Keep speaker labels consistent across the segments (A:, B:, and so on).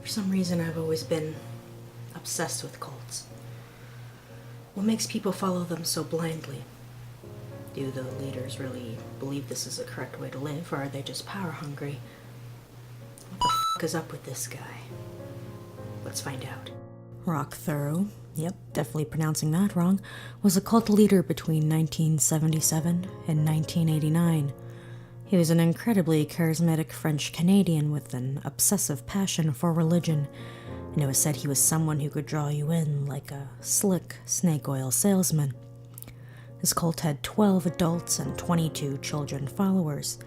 A: some reason, I've always been obsessed with cults. What makes people follow them so blindly? Do the leaders really believe this is the correct way to live, or are they just power hungry? What the f*** is up with this guy? Let's find out. Roch Thériault, yep, definitely pronouncing that wrong, was a cult leader between 1977 and 1989. He was an incredibly charismatic French-Canadian with an obsessive passion for religion, and it was said he was someone who could draw you in like a slick snake oil salesman. His cult had 12 adults and 22 children followers.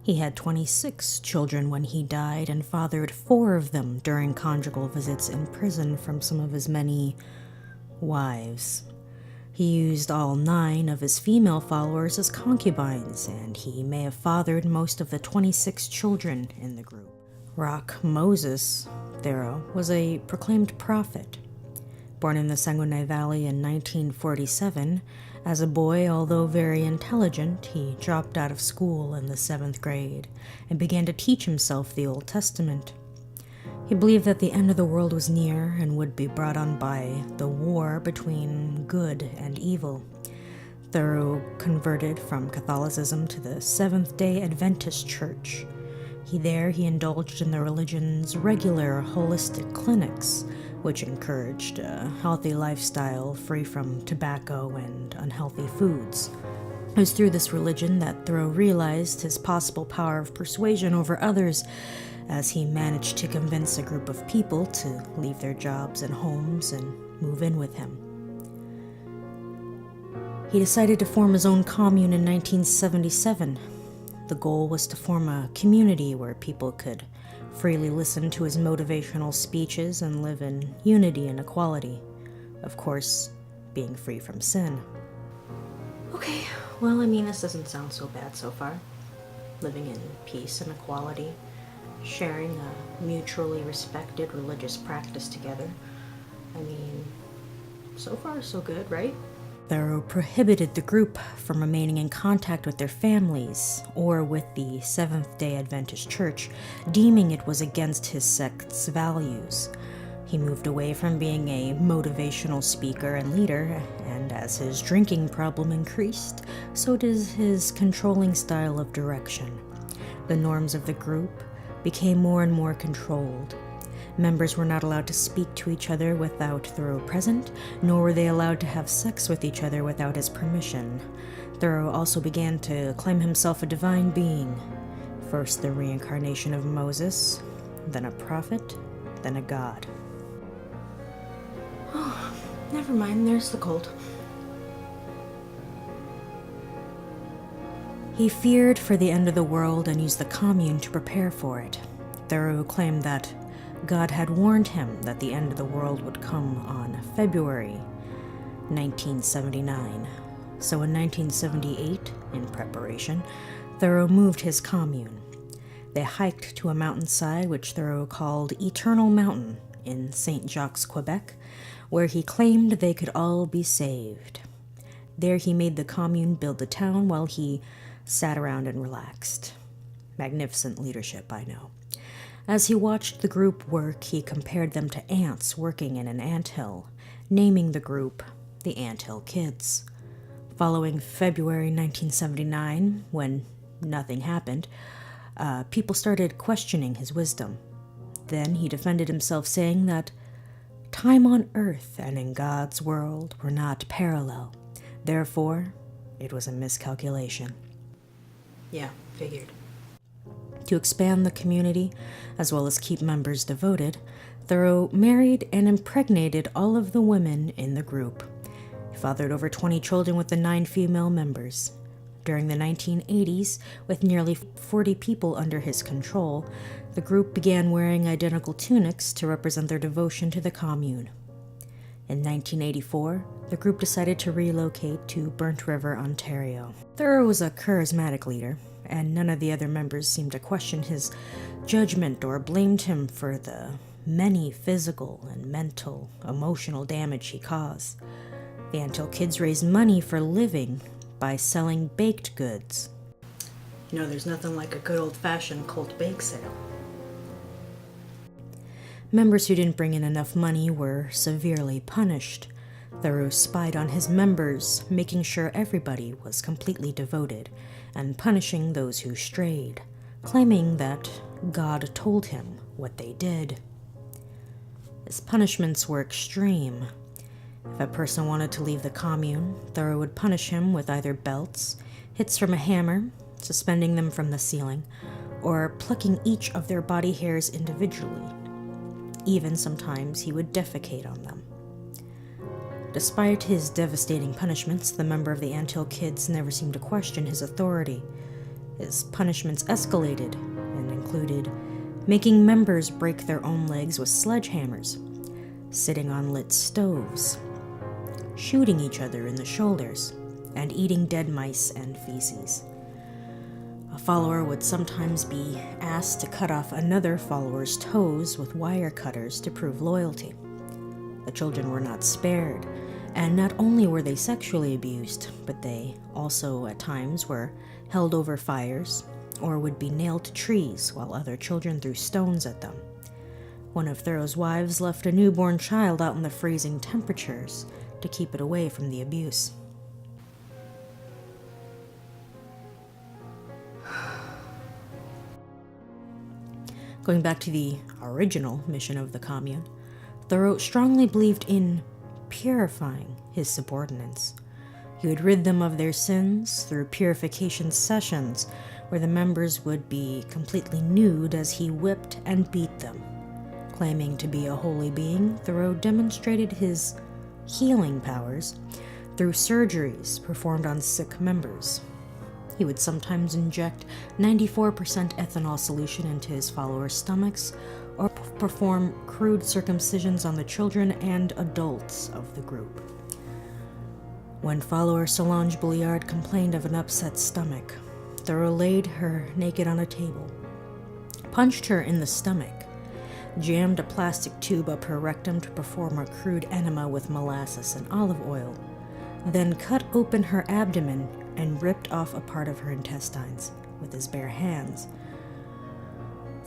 A: He had 26 children when he died and fathered 4 of them during conjugal visits in prison from some of his many wives. He used all 9 of his female followers as concubines, and he may have fathered most of the 26 children in the group. Roch Moses Thériault was a proclaimed prophet. Born in the Saguenay Valley in 1947, as a boy, although very intelligent, he dropped out of school in the 7th grade and began to teach himself the Old Testament. He believed that the end of the world was near and would be brought on by the war between good and evil. Thériault converted from Catholicism to the Seventh-day Adventist Church. He indulged in the religion's regular holistic clinics, which encouraged a healthy lifestyle free from tobacco and unhealthy foods. It was through this religion that Thériault realized his possible power of persuasion over others, as he managed to convince a group of people to leave their jobs and homes and move in with him. He decided to form his own commune in 1977. The goal was to form a community where people could freely listen to his motivational speeches and live in unity and equality. Of course, being free from sin. Okay, well, this doesn't sound so bad so far. Living in peace and equality, sharing a mutually respected religious practice together. So far so good, right? Thériault prohibited the group from remaining in contact with their families or with the Seventh-day Adventist Church, deeming it was against his sect's values. He moved away from being a motivational speaker and leader, and as his drinking problem increased, so did his controlling style of direction. The norms of the group became more and more controlled. Members were not allowed to speak to each other without Thériault present, nor were they allowed to have sex with each other without his permission. Thériault also began to claim himself a divine being. First the reincarnation of Moses, then a prophet, then a god. Oh, never mind, there's the cult. He feared for the end of the world and used the commune to prepare for it. Thériault claimed that God had warned him that the end of the world would come on February 1979. So in 1978, in preparation, Thériault moved his commune. They hiked to a mountainside which Thériault called Eternal Mountain in St. Jacques, Quebec, where he claimed they could all be saved. There he made the commune build the town while he sat around and relaxed. Magnificent leadership, I know. As he watched the group work, he compared them to ants working in an anthill, naming the group the Anthill Kids. Following February 1979, when nothing happened, people started questioning his wisdom. Then he defended himself, saying that time on earth and in God's world were not parallel. Therefore, it was a miscalculation. Yeah, figured. To expand the community, as well as keep members devoted, Thériault married and impregnated all of the women in the group. He fathered over 20 children with the 9 female members. During the 1980s, with nearly 40 people under his control, the group began wearing identical tunics to represent their devotion to the commune. In 1984, the group decided to relocate to Burnt River, Ontario. Thériault was a charismatic leader, and none of the other members seemed to question his judgment or blamed him for the many physical and mental, emotional damage he caused. The Anthill Kids raised money for living by selling baked goods. There's nothing like a good old-fashioned cult bake sale. Members who didn't bring in enough money were severely punished. Thériault spied on his members, making sure everybody was completely devoted, and punishing those who strayed, claiming that God told him what they did. His punishments were extreme. If a person wanted to leave the commune, Thériault would punish him with either belts, hits from a hammer, suspending them from the ceiling, or plucking each of their body hairs individually. Even sometimes he would defecate on them. Despite his devastating punishments, the member of the Anthill Kids never seemed to question his authority. His punishments escalated and included making members break their own legs with sledgehammers, sitting on lit stoves, shooting each other in the shoulders, and eating dead mice and feces. A follower would sometimes be asked to cut off another follower's toes with wire cutters to prove loyalty. The children were not spared, and not only were they sexually abused, but they also at times were held over fires or would be nailed to trees while other children threw stones at them. One of Thériault's wives left a newborn child out in the freezing temperatures to keep it away from the abuse. Going back to the original mission of the commune, Thériault strongly believed in purifying his subordinates. He would rid them of their sins through purification sessions where the members would be completely nude as he whipped and beat them. Claiming to be a holy being, Thériault demonstrated his healing powers through surgeries performed on sick members. He would sometimes inject 94% ethanol solution into his followers' stomachs or perform crude circumcisions on the children and adults of the group. When follower Solange Bouillard complained of an upset stomach, Thériault laid her naked on a table, punched her in the stomach, jammed a plastic tube up her rectum to perform a crude enema with molasses and olive oil, then cut open her abdomen and ripped off a part of her intestines with his bare hands.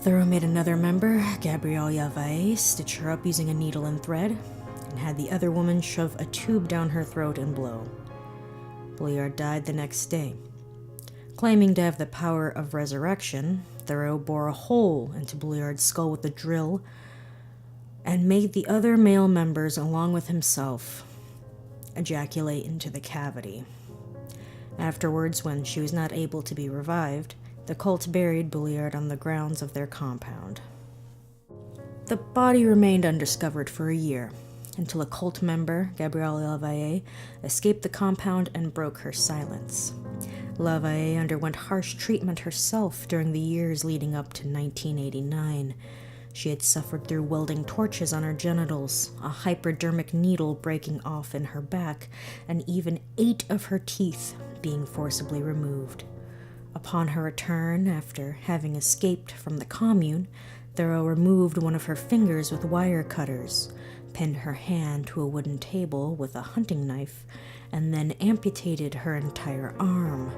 A: Thériault made another member, Gabrielle Yavae, stitch her up using a needle and thread, and had the other woman shove a tube down her throat and blow. Bouillard died the next day. Claiming to have the power of resurrection, Thériault bore a hole into Bouillard's skull with a drill and made the other male members, along with himself, ejaculate into the cavity. Afterwards, when she was not able to be revived, the cult buried Bouillard on the grounds of their compound. The body remained undiscovered for a year, until a cult member, Gabrielle Lavalle, escaped the compound and broke her silence. Lavalle underwent harsh treatment herself during the years leading up to 1989. She had suffered through welding torches on her genitals, a hypodermic needle breaking off in her back, and even 8 of her teeth being forcibly removed. Upon her return, after having escaped from the commune, Thériault removed one of her fingers with wire cutters, pinned her hand to a wooden table with a hunting knife, and then amputated her entire arm.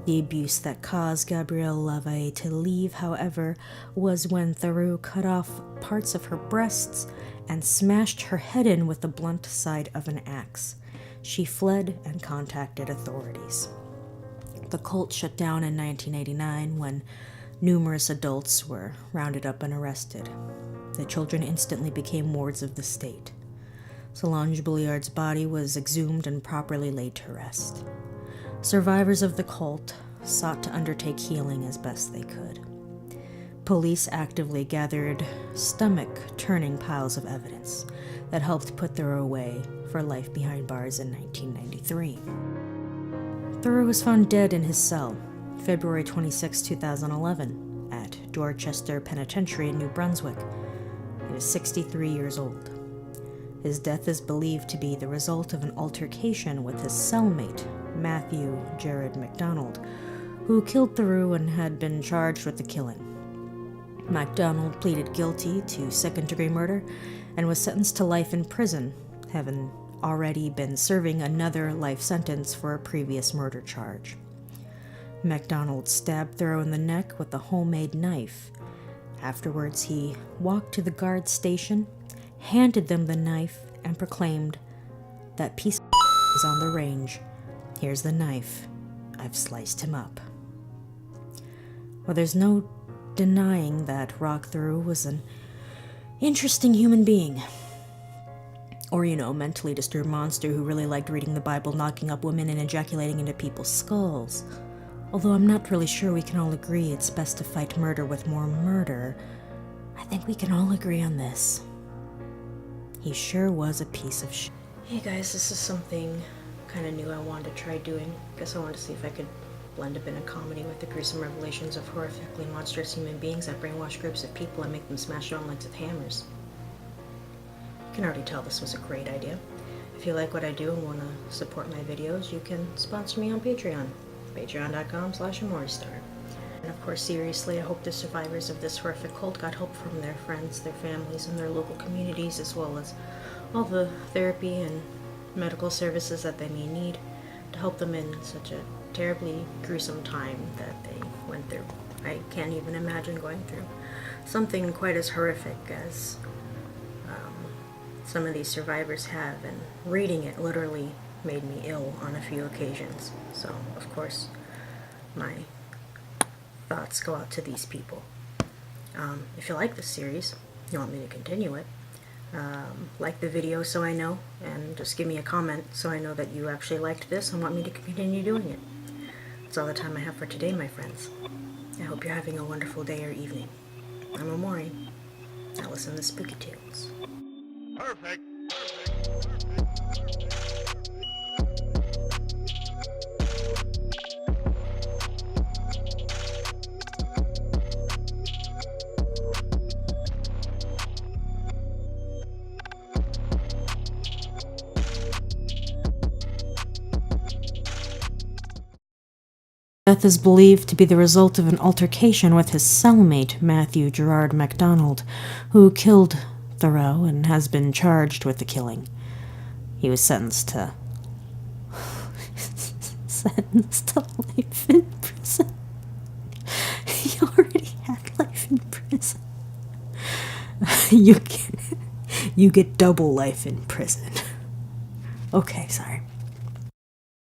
A: The abuse that caused Gabrielle Lavalle to leave, however, was when Thériault cut off parts of her breasts and smashed her head in with the blunt side of an axe. She fled and contacted authorities. The cult shut down in 1989 when numerous adults were rounded up and arrested. The children instantly became wards of the state. Solange Bouillard's body was exhumed and properly laid to rest. Survivors of the cult sought to undertake healing as best they could. Police actively gathered stomach-turning piles of evidence that helped put Thériault away for life behind bars in 1993. Thériault was found dead in his cell, February 26, 2011, at Dorchester Penitentiary in New Brunswick. He was 63 years old. His death is believed to be the result of an altercation with his cellmate, Matthew Jared MacDonald, who killed Thériault and had been charged with the killing. MacDonald pleaded guilty to second-degree murder and was sentenced to life in prison, having already been serving another life sentence for a previous murder charge. MacDonald stabbed Thériault in the neck with a homemade knife.
B: Afterwards, he walked to the guard station, handed them the knife, and proclaimed, "That piece of is on the range. Here's the knife. I've sliced him up." Well, there's no denying that Roch Thériault was an interesting human being. Or, mentally disturbed monster who really liked reading the Bible, knocking up women, and ejaculating into people's skulls. Although I'm not really sure we can all agree it's best to fight murder with more murder, I think we can all agree on this. He sure was a piece of shit.
A: Hey guys, this is something kind of new I wanted to try doing. Guess I wanted to see if I could blend a bit of comedy with the gruesome revelations of horrifically monstrous human beings that brainwash groups of people and make them smash their own legs with hammers. You can already tell this was a great idea. If you like what I do and want to support my videos, you can sponsor me on Patreon. Patreon.com/AmoriStar. And of course, seriously, I hope the survivors of this horrific cult got help from their friends, their families, and their local communities, as well as all the therapy and medical services that they may need to help them in such a terribly gruesome time that they went through. I can't even imagine going through something quite as horrific as some of these survivors have, and reading it literally made me ill on a few occasions. So, of course, my thoughts go out to these people. If you like this series, you want me to continue it, like the video so I know, and just give me a comment so I know that you actually liked this and want me to continue doing it. That's all the time I have for today, my friends. I hope you're having a wonderful day or evening. I'm Amori. Now listen to Spooky Tales.
C: Perfect.
B: Death is believed to be the result of an altercation with his cellmate, Matthew Gerard MacDonald, who killed Thériault and has been charged with the killing. He was sentenced to life in prison. He already had life in prison. You get double life in prison. Okay, sorry.